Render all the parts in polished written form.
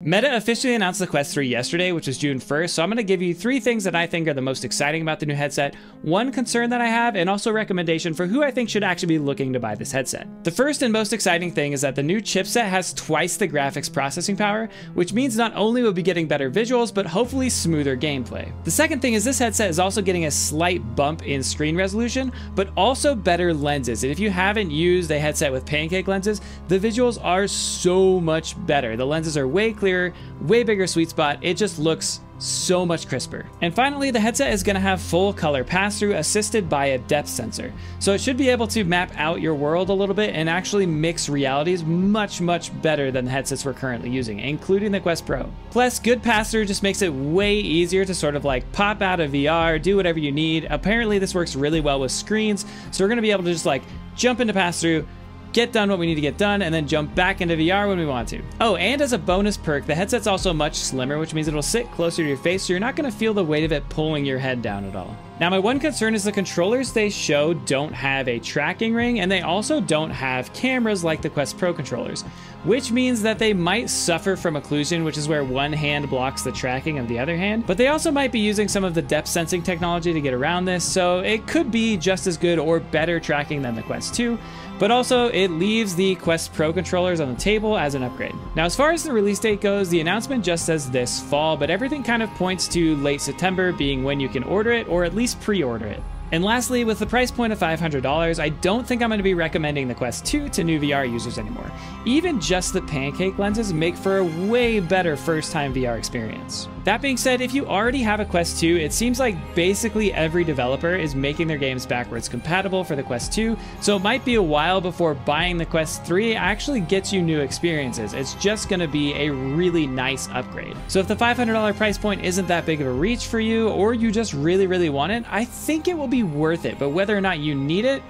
Meta officially announced the Quest 3 yesterday, which was June 1st, so I'm going to give you 3 things that I think are the most exciting about the new headset, 1 concern that I have, and also a recommendation for who I think should actually be looking to buy this headset. The first and most exciting thing is that the new chipset has twice the graphics processing power, which means not only will be getting better visuals, but hopefully smoother gameplay. The second thing is this headset is also getting a slight bump in screen resolution, but also better lenses. And if you haven't used a headset with pancake lenses, the visuals are so much better. The lenses are way clearer, way bigger sweet spot. It just looks so much crisper. And finally, the headset is going to have full color pass-through assisted by a depth sensor. So it should be able to map out your world a little bit and actually mix realities much better than the headsets we're currently using, including the Quest Pro. Plus, good pass-through just makes it way easier to sort of like pop out of VR, do whatever you need. Apparently this works really well with screens, so we're going to be able to just like jump into pass-through, get done what we need to get done, and then jump back into VR when we want to. Oh, and as a bonus perk, the headset's also much slimmer, which means it'll sit closer to your face, so you're not going to feel the weight of it pulling your head down at all. Now, my one concern is the controllers they show don't have a tracking ring, and they also don't have cameras like the Quest Pro controllers, which means that they might suffer from occlusion, which is where one hand blocks the tracking of the other hand. But they also might be using some of the depth sensing technology to get around this, so it could be just as good or better tracking than the Quest 2. But also, it leaves the Quest Pro controllers on the table as an upgrade. Now, as far as the release date goes, the announcement just says this fall, but everything kind of points to late September being when you can order it, or at least pre-order it. And lastly, with the price point of $500, I don't think I'm going to be recommending the Quest 2 to new VR users anymore. Even just the pancake lenses make for a way better first-time VR experience. That being said, if you already have a Quest 2, it seems like basically every developer is making their games backwards compatible for the Quest 2, so it might be a while before buying the Quest 3 actually gets you new experiences. It's just going to be a really nice upgrade. So if the $500 price point isn't that big of a reach for you, or you just really want it, I think it will be worth it, but whether or not you need it,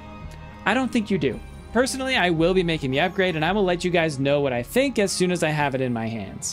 I don't think you do. Personally, I will be making the upgrade, and I will let you guys know what I think as soon as I have it in my hands.